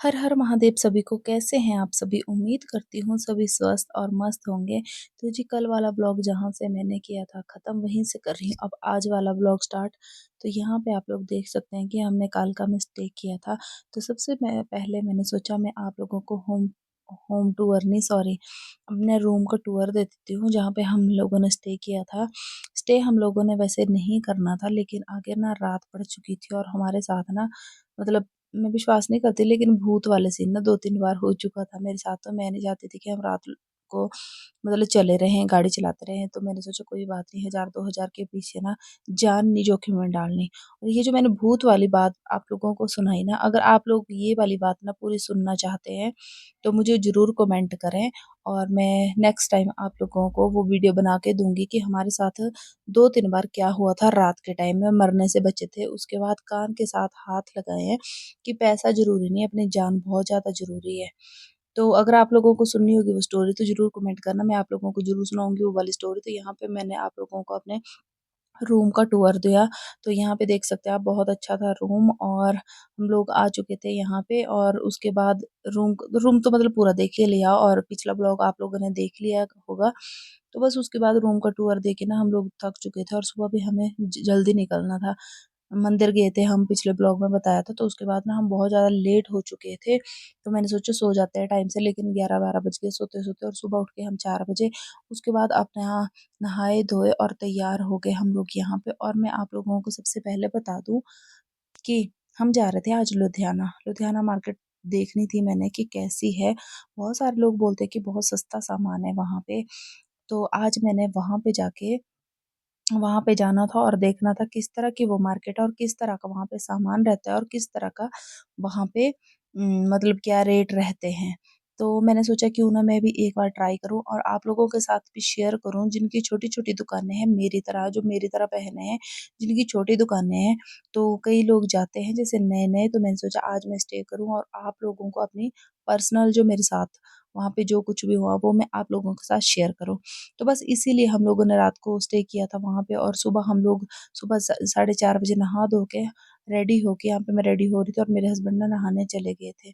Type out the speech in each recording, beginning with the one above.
हर हर महादेव सभी को। कैसे हैं आप सभी? उम्मीद करती हूँ सभी स्वस्थ और मस्त होंगे। तो जी, कल वाला ब्लॉग जहाँ से मैंने किया था ख़त्म, वहीं से कर रही हूँ अब आज वाला ब्लॉग स्टार्ट। तो यहाँ पे आप लोग देख सकते हैं कि हमने कालका में स्टे किया था। तो सबसे पहले मैंने सोचा मैं आप लोगों को होम होम टूर नहीं, सॉरी, अपने रूम का टूर दे देती हूँ जहाँ पे हम लोगों ने स्टे किया था। स्टे हम लोगों ने वैसे नहीं करना था, लेकिन आगे ना रात पड़ चुकी थी और हमारे साथ ना, मतलब, मैं विश्वास नहीं करती लेकिन भूत वाले सीन ना 2-3 बार हो चुका था मेरे साथ। तो मैं नहीं चाहती थी कि हम रात को, मतलब, चले रहें, गाड़ी चलाते रहें। तो मैंने सोचा कोई बात नहीं, 1000-2000 के पीछे ना जान नहीं जोखिम में डालनी। और ये जो मैंने भूत वाली बात आप लोगों को सुनाई ना, अगर आप लोग ये वाली बात ना पूरी सुनना चाहते हैं तो मुझे ज़रूर कमेंट करें, और मैं नेक्स्ट टाइम आप लोगों को वो वीडियो बना के दूँगी कि हमारे साथ 2-3 बार क्या हुआ था रात के टाइम में, मरने से बचे थे। उसके बाद कान के साथ हाथ लगाए हैं कि पैसा ज़रूरी नहीं है, अपनी जान बहुत ज़्यादा ज़रूरी है। तो अगर आप लोगों को सुननी होगी वो स्टोरी तो ज़रूर कमेंट करना, मैं आप लोगों को ज़रूर सुनाऊँगी वो वाली स्टोरी। तो यहाँ पे मैंने आप लोगों को अपने रूम का टूर दिया। तो यहाँ पे देख सकते हैं आप, बहुत अच्छा था रूम, और हम लोग आ चुके थे यहाँ पे। और उसके बाद रूम तो मतलब पूरा देख ही लिया, और पिछला ब्लॉग आप लोगों ने देख लिया होगा। तो बस उसके बाद रूम का टूर देके ना हम लोग थक चुके थे और सुबह भी हमें जल्दी निकलना था। मंदिर गए थे हम, पिछले ब्लॉग में बताया था। तो उसके बाद ना हम बहुत ज़्यादा लेट हो चुके थे, तो मैंने सोचा सो जाते हैं टाइम से, लेकिन 11-12 बज गए सोते-सोते, और सुबह उठ के हम 4 बजे। उसके बाद अपने यहाँ नहाए धोए और तैयार हो गए हम लोग यहाँ पे। और मैं आप लोगों को सबसे पहले बता दूँ कि हम जा रहे थे आज लुधियाना। लुधियाना मार्केट देखनी थी मैंने कि कैसी है। बहुत सारे लोग बोलते हैं कि बहुत सस्ता सामान है वहाँ पे। तो आज मैंने वहाँ पे जाना था और देखना था किस तरह की वो मार्केट है और किस तरह का वहाँ पे सामान रहता है और किस तरह का वहाँ पे मतलब क्या रेट रहते हैं। तो मैंने सोचा क्यों ना मैं भी एक बार ट्राई करूँ और आप लोगों के साथ भी शेयर करूँ, जिनकी छोटी-छोटी दुकानें हैं मेरी तरह, जो मेरी तरह पहने हैं, जिनकी छोटी दुकानें हैं। तो कई लोग जाते हैं जैसे नए-नए, तो मैंने सोचा आज मैं स्टे करूँ और आप लोगों को अपनी पर्सनल, जो मेरे साथ वहाँ पे जो कुछ भी हुआ वो मैं आप लोगों के साथ शेयर करूँ। तो बस इसीलिए हम लोगों ने रात को स्टे किया था वहाँ पे, और सुबह हम लोग सुबह 4:30 बजे नहा धो के रेडी होके, यहाँ पे मैं रेडी हो रही थी और मेरे हस्बैंड ना नहाने चले गए थे।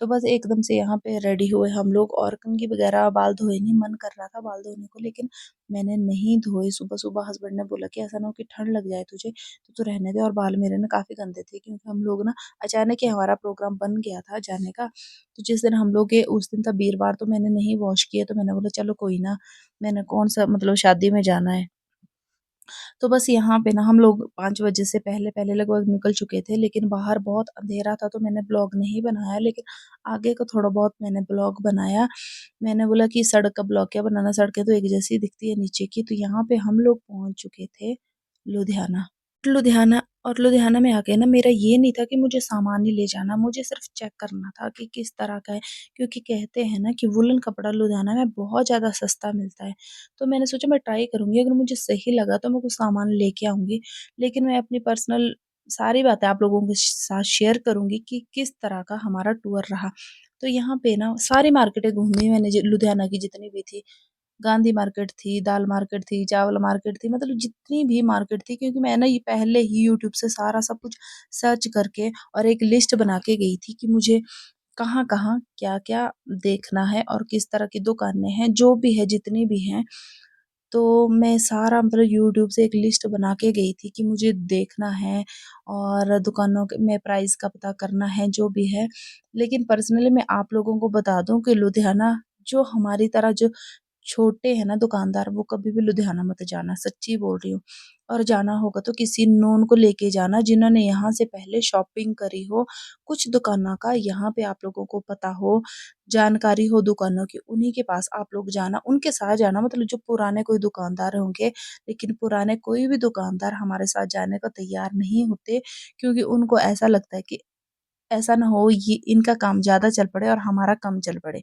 तो बस एकदम से यहाँ पे रेडी हुए हम लोग, और कंघी वगैरह, बाल धोए नहीं, मन कर रहा था बाल धोने को लेकिन मैंने नहीं धोए। सुबह-सुबह हस्बैंड ने बोला कि ऐसा ना हो कि ठंड लग जाए तुझे, तो तू रहने दे। और बाल मेरे ना काफ़ी गंदे थे क्योंकि हम लोग ना अचानक ही हमारा प्रोग्राम बन गया था जाने का। तो जिस दिन हम लोग गए उस दिन था वीरवार, तो मैंने नहीं वॉश किए। तो मैंने बोला चलो कोई ना, मैंने कौन-सा, मतलब, शादी में जाना है। तो बस यहाँ पे ना हम लोग 5 बजे से पहले-पहले लगभग निकल चुके थे, लेकिन बाहर बहुत अंधेरा था तो मैंने ब्लॉग नहीं बनाया, लेकिन आगे का थोड़ा बहुत मैंने ब्लॉग बनाया। मैंने बोला कि सड़क का ब्लॉग क्या बनाना, सड़कें तो एक जैसी दिखती है नीचे की। तो यहाँ पे हम लोग पहुँच चुके थे लुधियाना। लुधियाना में आके ना मेरा ये नहीं था कि मुझे सामान ही ले जाना, मुझे सिर्फ चेक करना था कि किस तरह का है, क्योंकि कहते हैं ना कि वूलन कपड़ा लुधियाना में बहुत ज़्यादा सस्ता मिलता है। तो मैंने सोचा मैं ट्राई करूँगी, अगर मुझे सही लगा तो मैं कुछ सामान लेके आऊँगी। लेकिन मैं अपनी पर्सनल सारी बातें आप लोगों के साथ शेयर करूँगी कि किस तरह का हमारा टूर रहा। तो यहाँ पे ना सारी मार्केटें घूमी मैंने, लुधियाना की जितनी भी थी। गांधी मार्केट थी, दाल मार्केट थी, चावल मार्केट थी, मतलब जितनी भी मार्केट थी, क्योंकि मैं ना ये पहले ही यूट्यूब से सारा सब कुछ सर्च करके और एक लिस्ट बना के गई थी कि मुझे कहाँ-कहाँ, क्या-क्या देखना है और किस तरह की दुकानें हैं, जो भी है, जितनी भी हैं। तो मैं सारा, मतलब, यूट्यूब से एक लिस्ट बना के गई थी कि मुझे देखना है और दुकानों के में प्राइस का पता करना है, जो भी है। लेकिन पर्सनली मैं आप लोगों को बता दूँ कि लुधियाना, जो हमारी तरह जो छोटे हैं ना दुकानदार, वो कभी भी लुधियाना मत जाना, सच्ची बोल रही हूँ। और जाना होगा तो किसी नोन को लेके जाना, जिन्होंने यहाँ से पहले शॉपिंग करी हो, कुछ दुकानों का यहाँ पे आप लोगों को पता हो, जानकारी हो दुकानों की, उन्हीं के पास आप लोग जाना, उनके साथ जाना। मतलब जो पुराने कोई दुकानदार होंगे, लेकिन पुराने कोई भी दुकानदार हमारे साथ जाने को तैयार नहीं होते, क्योंकि उनको ऐसा लगता है कि ऐसा ना हो ये इनका काम ज़्यादा चल पड़े और हमारा कम चल पड़े।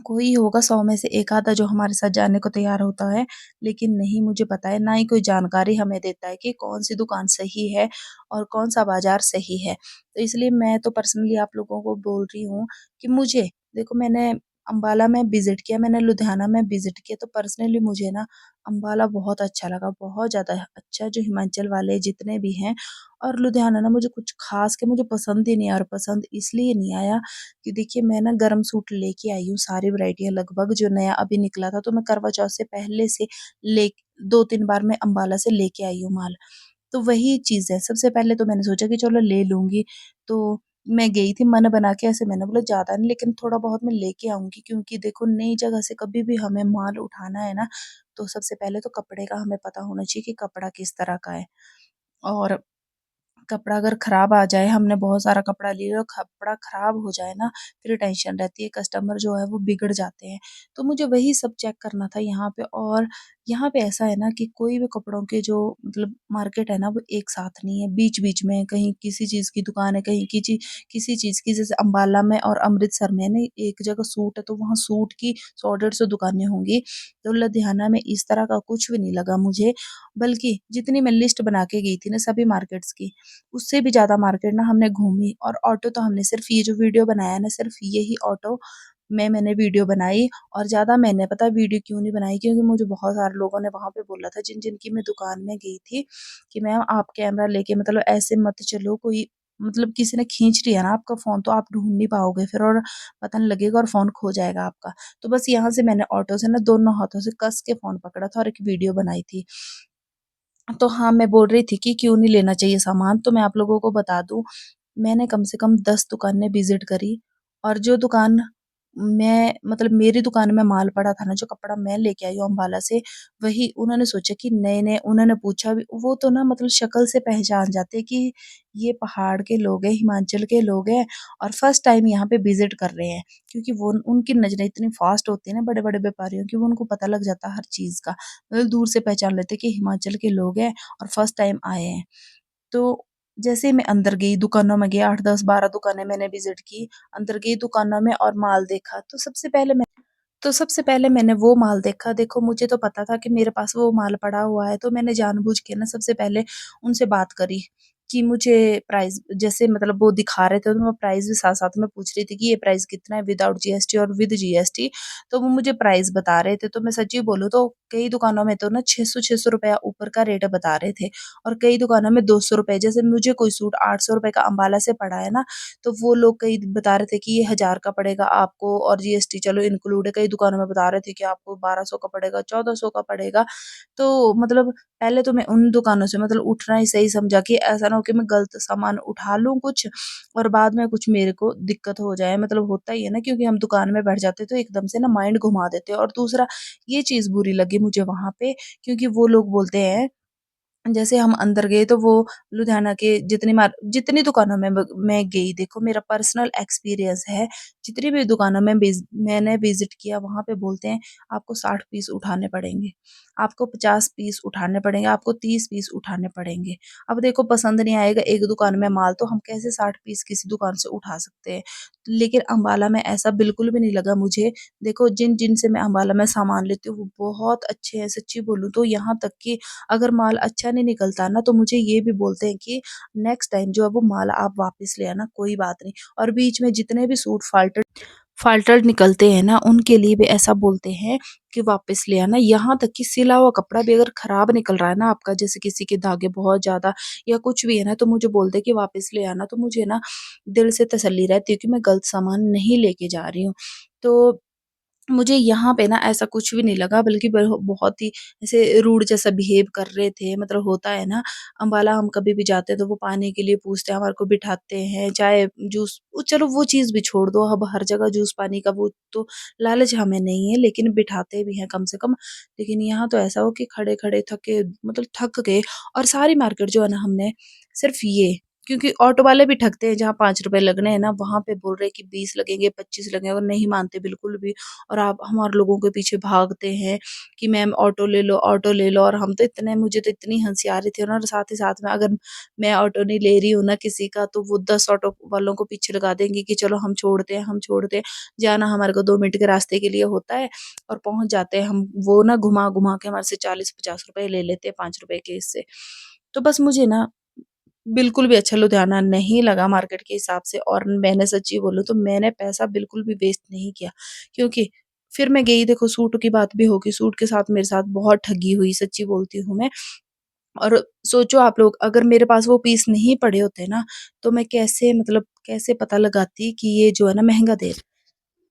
कोई होगा 100 में से 1 आधा जो हमारे साथ जाने को तैयार होता है, लेकिन नहीं मुझे पता है, ना ही कोई जानकारी हमें देता है कि कौन-सी दुकान सही है और कौन-सा बाज़ार सही है। तो इसलिए मैं तो पर्सनली आप लोगों को बोल रही हूँ कि मुझे देखो, मैंने अम्बाला में विज़िट किया, मैंने लुधियाना में विज़िट किया, तो पर्सनली मुझे ना अम्बाला बहुत अच्छा लगा, बहुत ज़्यादा अच्छा, जो हिमाचल वाले जितने भी हैं। और लुधियाना ना मुझे कुछ ख़ास के मुझे पसंद ही नहीं आया, और पसंद इसलिए नहीं आया कि देखिए मैं ना गर्म सूट लेके आई हूँ, सारी वैरायटियाँ लगभग जो नया अभी निकला था, तो मैं करवा चौथ से पहले से ले 2-3 बार मैं अम्बाला से लेके आई हूँ माल। तो वही चीज़ है, सबसे पहले तो मैंने सोचा कि चलो ले लूँगी, तो मैं गई थी मन बना के, ऐसे मैंने बोला ज़्यादा नहीं लेकिन थोड़ा बहुत मैं लेके आऊँगी, क्योंकि देखो नई जगह से कभी भी हमें माल उठाना है ना, तो सबसे पहले तो कपड़े का हमें पता होना चाहिए कि कपड़ा किस तरह का है। और कपड़ा अगर खराब आ जाए, हमने बहुत सारा कपड़ा लिया और कपड़ा खराब हो जाए ना, फिर टेंशन रहती है, कस्टमर जो है वो बिगड़ जाते हैं। तो मुझे वही सब चेक करना था यहाँ पे। और यहाँ पे ऐसा है ना कि कोई भी कपड़ों के जो मतलब मार्केट है ना, वो एक साथ नहीं है, बीच-बीच में कहीं किसी चीज़ की दुकान है, कहीं किसी चीज़ की, जैसे अम्बाला में और अमृतसर में ना एक जगह सूट है, तो वहाँ सूट की 100 डेढ़ 100 दुकानें होंगी। तो लुधियाना में इस तरह का कुछ भी नहीं लगा मुझे, बल्कि जितनी मैं लिस्ट बना के गई थी ना सभी मार्केट्स की, उससे भी ज़्यादा मार्केट ना हमने घूमी। और ऑटो तो हमने सिर्फ़ ये जो वीडियो बनाया है ना, सिर्फ़ यही ऑटो में मैंने वीडियो बनाई। और ज़्यादा मैंने पता है वीडियो क्यों नहीं बनाई, क्योंकि मुझे बहुत सारे लोगों ने वहाँ पे बोला था, जिन-जिन की मैं दुकान में गई थी, कि मैम आप कैमरा लेके मतलब ऐसे मत चलो, कोई मतलब किसी ने खींच लिया ना आपका फ़ोन तो आप ढूँढ नहीं पाओगे फिर, और पता नहीं लगेगा और फ़ोन खो जाएगा आपका। तो बस यहाँ से मैंने ऑटो से ना दोनों हाथों से कस के फ़ोन पकड़ा था और एक वीडियो बनाई थी। तो हाँ, मैं बोल रही थी कि क्यों नहीं लेना चाहिए सामान, तो मैं आप लोगों को बता दूँ, मैंने कम से कम 10 दुकानें विज़िट करी। और जो दुकान मैं मतलब मेरी दुकान में माल पड़ा था ना, जो कपड़ा मैं लेके आई हूँ अम्बाला से, वही उन्होंने सोचा कि नए-नए, उन्होंने पूछा भी, वो तो ना मतलब शक्ल से पहचान जाते हैं कि ये पहाड़ के लोग हैं, हिमाचल के लोग हैं और फर्स्ट टाइम यहाँ पे विज़िट कर रहे हैं। क्योंकि वो उनकी नज़रें इतनी फ़ास्ट होती है ना बड़े-बड़े व्यापारियों की, वो उनको पता लग जाता है हर चीज़ का। मतलब दूर से पहचान लेते हैं कि हिमाचल के लोग हैं और फर्स्ट टाइम आए हैं। तो जैसे ही मैं अंदर गई, दुकानों में गई, 8, 10, 12 दुकानें मैंने विज़िट की। अंदर गई दुकानों में और माल देखा, तो सबसे पहले मैंने वो माल देखा। देखो मुझे तो पता था कि मेरे पास वो माल पड़ा हुआ है, तो मैंने जानबूझ के ना सबसे पहले उनसे बात करी कि मुझे प्राइस, जैसे मतलब वो दिखा रहे थे तो मैं प्राइस भी साथ-साथ में पूछ रही थी कि ये प्राइस कितना है विदाउट जीएसटी और विद जीएसटी। तो वो मुझे प्राइस बता रहे थे, तो मैं सच्ची बोलूँ तो कई दुकानों में तो ना 600-600 रुपया ऊपर का रेट बता रहे थे और कई दुकानों में 200 रुपए। जैसे मुझे कोई सूट 800 रुपए का अम्बाला से पड़ा है ना, तो वो लोग कई बता रहे थे कि ये 1000 का पड़ेगा आपको और जीएसटी चलो इंक्लूड है। कई दुकानों में बता रहे थे कि आपको 1200 का पड़ेगा, 1400 का पड़ेगा। तो मतलब पहले तो मैं उन दुकानों से मतलब उठना ही सही समझा कि ऐसा ना हो कि मैं गलत सामान उठा लूँ कुछ और बाद में कुछ मेरे को दिक्कत हो जाए। मतलब होता ही है ना, क्योंकि हम दुकान में बैठ जाते हैं तो एकदम से ना माइंड घुमा देते हैं। और दूसरा ये चीज़ बुरी लगी मुझे वहाँ पे, क्योंकि वो लोग बोलते हैं, जैसे हम अंदर गए तो वो लुधियाना के जितनी दुकानों में मैं गई, देखो मेरा पर्सनल एक्सपीरियंस है, जितनी भी दुकानों में मैंने विजिट किया, वहां पे बोलते हैं आपको 60 पीस उठाने पड़ेंगे, आपको 50 पीस उठाने पड़ेंगे, आपको 30 पीस उठाने पड़ेंगे। अब देखो पसंद नहीं आएगा एक दुकान में माल, तो हम कैसे 60 पीस किसी दुकान से उठा सकते हैं। लेकिन अम्बाला में ऐसा बिल्कुल भी नहीं लगा मुझे। देखो जिन जिन से मैं अम्बाला में सामान लेती हूँ वो बहुत अच्छे हैं, सच्ची बोलूँ तो। यहाँ तक कि अगर माल अच्छा नहीं निकलता ना, तो मुझे ये भी बोलते हैं कि नेक्स्ट टाइम जो है वो माल आप वापस ले आना, कोई बात नहीं। और बीच में जितने भी सूट फाल्टेड फाल्टेड निकलते हैं ना, उनके लिए भी ऐसा बोलते हैं कि वापस ले आना। यहाँ तक कि सिला हुआ कपड़ा भी अगर खराब निकल रहा है ना आपका, जैसे किसी के धागे बहुत ज़्यादा या कुछ भी है ना, तो मुझे बोलते हैं कि वापस ले आना। तो मुझे ना दिल से तसल्ली रहती है कि मैं गलत सामान नहीं लेके जा रही हूँ। तो मुझे यहाँ पे ना ऐसा कुछ भी नहीं लगा, बल्कि बहुत ही ऐसे रूड जैसा बिहेव कर रहे थे। मतलब होता है ना, अम्बाला हम कभी भी जाते हैं तो वो पानी के लिए पूछते हैं, हमारे को बिठाते हैं, चाय जूस, चलो वो चीज़ भी छोड़ दो, अब हर जगह जूस पानी का वो तो लालच हमें नहीं है, लेकिन बिठाते भी हैं कम से कम। लेकिन यहाँ तो ऐसा हो कि खड़े खड़े थके मतलब थक गए। और सारी मार्केट जो है ना हमने सिर्फ ये, क्योंकि ऑटो वाले भी ठगते हैं, जहाँ 5 रुपए लगने हैं ना वहां पे बोल रहे हैं कि 20 लगेंगे, 25 लगेंगे, और नहीं मानते बिल्कुल भी। और आप हमारे लोगों के पीछे भागते हैं कि मैम ऑटो ले लो, ऑटो ले लो। और हम तो इतने, मुझे तो इतनी हँसी आ रही थी ना, और साथ ही साथ में अगर मैं ऑटो नहीं ले रही हूँ ना किसी का, तो वो 10 ऑटो वालों को पीछे लगा देंगे कि चलो हम छोड़ते हैं, हम छोड़ते हैं। जाना हमारे को 2 मिनट के रास्ते के लिए होता है और पहुँच जाते हैं हम। वो ना घुमा-घुमा के हमारे से 40-50 रुपए ले लेते हैं 5 रुपए के हिस्से। तो बस मुझे ना बिल्कुल भी अच्छा लुधियाना नहीं लगा मार्केट के हिसाब से, और मैंने सच्ची बोलूँ तो मैंने पैसा बिल्कुल भी वेस्ट नहीं किया। क्योंकि फिर मैं गई, देखो सूट की बात भी होगी, सूट के साथ मेरे साथ बहुत ठगी हुई, सच्ची बोलती हूँ मैं। और सोचो आप लोग, अगर मेरे पास वो पीस नहीं पड़े होते ना, तो मैं कैसे, मतलब कैसे पता लगाती कि ये जो है ना महँगा दे रहे हैं।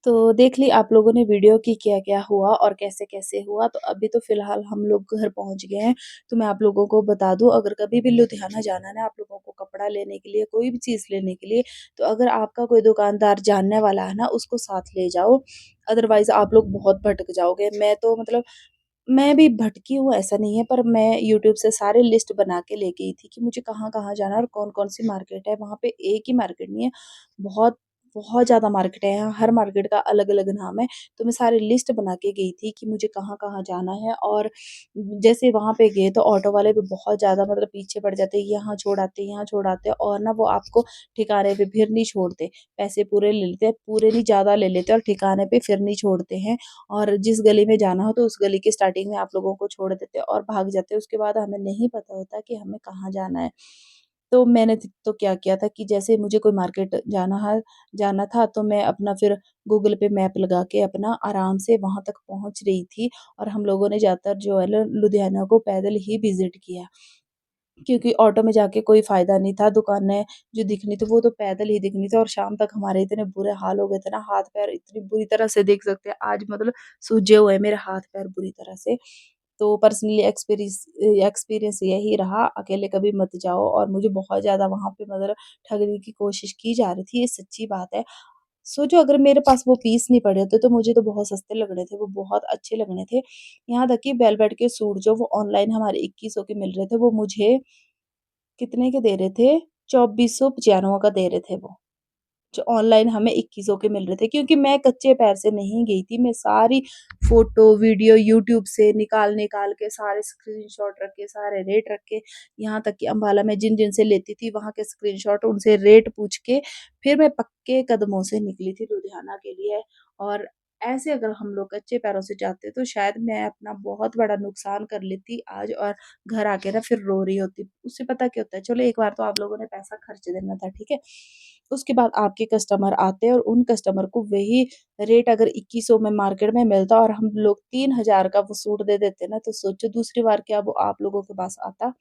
तो देख ली आप लोगों ने वीडियो कि क्या-क्या हुआ और कैसे-कैसे हुआ। तो अभी तो फ़िलहाल हम लोग घर पहुँच गए हैं। तो मैं आप लोगों को बता दूँ, अगर कभी भी लुधियाना जाना है ना आप लोगों को कपड़ा लेने के लिए, कोई भी चीज़ लेने के लिए, तो अगर आपका कोई दुकानदार जानने वाला है ना, उसको साथ ले जाओ। अदरवाइज़ आप लोग बहुत भटक जाओगे। मैं तो मतलब मैं भी भटकी हूँ ऐसा नहीं है, पर मैं यूट्यूब से सारे लिस्ट बना के ले गई थी कि मुझे कहाँ-कहाँ जाना है और कौन-कौन सी मार्केट है। वहाँ पे एक ही मार्केट नहीं है, बहुत बहुत ज़्यादा मार्केट है यहाँ, हर मार्केट का अलग-अलग नाम है। तो मैं सारी लिस्ट बना के गई थी कि मुझे कहाँ-कहाँ जाना है। और जैसे वहाँ पे गए तो ऑटो वाले भी बहुत ज़्यादा मतलब पीछे पड़ जाते हैं, यहाँ छोड़ आते हैं, यहाँ छोड़ आते हैं, और ना वो आपको ठिकाने पे फिर नहीं छोड़ते। पैसे पूरे ले लेते हैं, पूरे नहीं ज़्यादा ले लेते हैं, और ठिकाने पे फिर नहीं छोड़ते हैं। और जिस गली में जाना हो तो उस गली के स्टार्टिंग में आप लोगों को छोड़ देते हैं और भाग जाते हैं। उसके बाद हमें नहीं पता होता कि हमें कहाँ जाना है। तो मैंने तो क्या किया था कि जैसे मुझे कोई मार्केट जाना था, तो मैं अपना फिर गूगल पे मैप लगा के अपना आराम से वहाँ तक पहुँच रही थी। और हम लोगों ने ज़्यादातर जो है ना लुधियाना को पैदल ही विज़िट किया। क्योंकि ऑटो में जाके कोई फ़ायदा नहीं था, दुकानें जो दिखनी थी वो तो पैदल ही दिखनी थी। और शाम तक हमारे इतने बुरे हाल हो गए थे ना, हाथ-पैर इतनी बुरी तरह से, देख सकते हैं आज मतलब सूजे हुए हैं मेरे हाथ-पैर बुरी तरह से। तो पर्सनली एक्सपीरियंस यही रहा, अकेले कभी मत जाओ। और मुझे बहुत ज़्यादा वहाँ पे मतलब ठगने की कोशिश की जा रही थी, ये सच्ची बात है। सोचो अगर मेरे पास वो पीस नहीं पड़े होते तो मुझे तो बहुत सस्ते लगने थे, वो बहुत अच्छे लगने थे। यहाँ तक कि वेलवेट के सूट जो वो ऑनलाइन हमारे 2100 के मिल रहे थे, वो मुझे कितने के दे रहे थे? 2495 का दे रहे थे वो। जो ऑनलाइन हमें 2100 के मिल रहे थे, क्योंकि मैं कच्चे पैर से नहीं गई थी। मैं सारी फ़ोटो, वीडियो यूट्यूब से निकाल-निकाल के सारे स्क्रीनशॉट रख के, सारे रेट रख के, यहाँ तक कि अम्बाला में जिन-जिन से लेती थी वहाँ के स्क्रीनशॉट, उनसे रेट पूछ के, फिर मैं पक्के कदमों से निकली थी लुधियाना के लिए। और ऐसे अगर हम लोग कच्चे पैरों से जाते तो शायद मैं अपना बहुत बड़ा नुकसान कर लेती आज, और घर आके ना फिर रो रही होती। उससे पता क्या होता है, चलो एक बार तो आप लोगों ने पैसा खर्च देना था, ठीक है? उसके बाद आपके कस्टमर आते हैं और उन कस्टमर को वही रेट अगर 2100 में मार्केट में मिलता और हम लोग 3000 का वो सूट दे देते ना, तो सोचो दूसरी बार क्या वो आप लोगों के पास आता?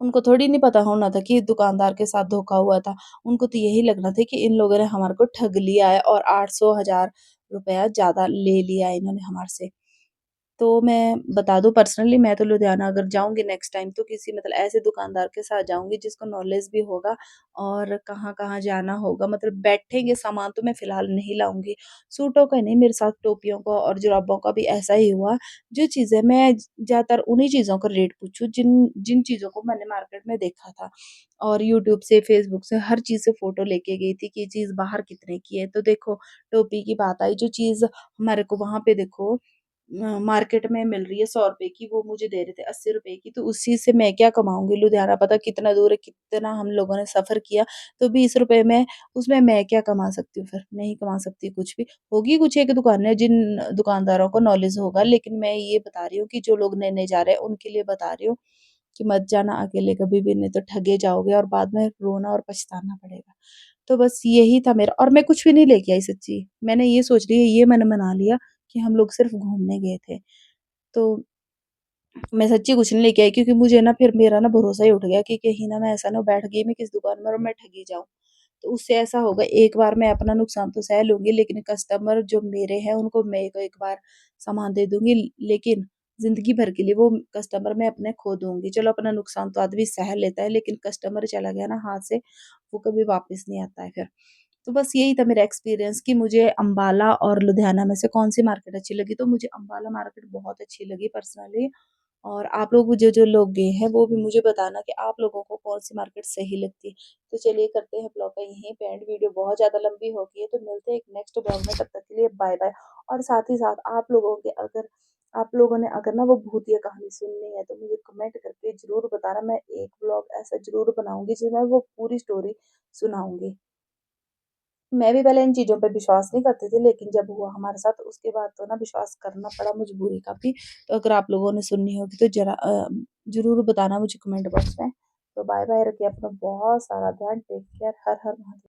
उनको थोड़ी नहीं पता होना था कि दुकानदार के साथ धोखा हुआ था। उनको तो यही लगना था कि इन लोगों ने हमारे को ठग लिया है और 800 1000 रुपया ज़्यादा ले लिया है इन्होंने हमारे से। तो मैं बता दूँ, पर्सनली मैं तो लुधियाना अगर जाऊँगी नेक्स्ट टाइम तो किसी मतलब ऐसे दुकानदार के साथ जाऊँगी जिसको नॉलेज भी होगा और कहाँ-कहाँ जाना होगा। मतलब बैठेंगे सामान तो मैं फ़िलहाल नहीं लाऊँगी। सूटों का नहीं, मेरे साथ टोपियों का और जुराबों का भी ऐसा ही हुआ। जो चीज़ें मैं ज़्यादातर उन्हीं चीज़ों का रेट पूछूँ जिन जिन चीज़ों को मैंने मार्केट में देखा था। और यूट्यूब से, फ़ेसबुक से, हर चीज़ से फ़ोटो लेके गई थी कि ये चीज़ बाहर कितने की है। तो देखो, टोपी की बात आई, जो चीज़ हमारे को वहाँ पे देखो मार्केट में मिल रही है ₹100 की, वो मुझे दे रहे थे ₹80 की, तो उस चीज़ से मैं क्या कमाऊँगी? लुधियाना पता कितना दूर है, कितना हम लोगों ने सफ़र किया, तो ₹20 में उसमें मैं क्या कमा सकती हूँ फिर? नहीं कमा सकती कुछ भी। होगी कुछ एक दुकानें जिन दुकानदारों को नॉलेज होगा, लेकिन मैं ये बता रही हूँ कि जो लोग नए-नए जा रहे हैं, उनके लिए बता रही हूँ कि मत जाना अकेले कभी भी, नहीं तो ठगे जाओगे और बाद में रोना और पछताना पड़ेगा। तो बस यही था मेरा, और मैं कुछ भी नहीं लेके आई सच्ची। मैंने ये सोच लिया, ये मैंने मना लिया कि हम लोग सिर्फ़ घूमने गए थे। तो मैं सच्ची कुछ नहीं लेके आई, क्योंकि मुझे ना फिर मेरा ना भरोसा ही उठ गया कि कहीं ना मैं ऐसा ना बैठ गई मैं किस दुकान में और मैं ठगी जाऊँ। तो उससे ऐसा होगा, एक बार मैं अपना नुकसान तो सह लूँगी, लेकिन कस्टमर जो मेरे हैं उनको मैं एक एक बार सामान दे दूँगी, लेकिन ज़िंदगी भर के लिए वो कस्टमर मैं अपने खो दूँगी। चलो अपना नुकसान तो आदमी सह लेता है, लेकिन कस्टमर चला गया ना हाथ से, वो कभी वापस नहीं आता है फिर। तो बस यही था मेरा एक्सपीरियंस कि मुझे अम्बाला और लुधियाना में से कौन-सी मार्केट अच्छी लगी, तो मुझे अम्बाला मार्केट बहुत अच्छी लगी पर्सनली। और आप लोग जो-जो लोग गए हैं वो भी मुझे बताना कि आप लोगों को कौन-सी मार्केट सही लगती है। तो चलिए करते हैं ब्लॉग का यहीं पे एंड, वीडियो बहुत ज़्यादा लंबी हो गई है, तो मिलते हैं एक नेक्स्ट ब्लॉग में, तब तक के लिए बाय-बाय। और साथ ही साथ आप लोगों ने अगर ना वो भूतिया कहानी सुननी है तो मुझे कमेंट करके ज़रूर बताना, मैं एक ब्लॉग ऐसा ज़रूर बनाऊँगी जिसमें वो पूरी स्टोरी सुनाऊँगी। मैं भी पहले इन चीज़ों पे विश्वास नहीं करती थी, लेकिन जब हुआ हमारे साथ उसके बाद तो ना विश्वास करना पड़ा मजबूरी का भी। तो अगर आप लोगों ने सुननी होगी तो ज़रूर बताना मुझे कमेंट बॉक्स में। तो बाय बाय, रखिए अपना बहुत सारा ध्यान, टेक केयर, हर हर महादेव।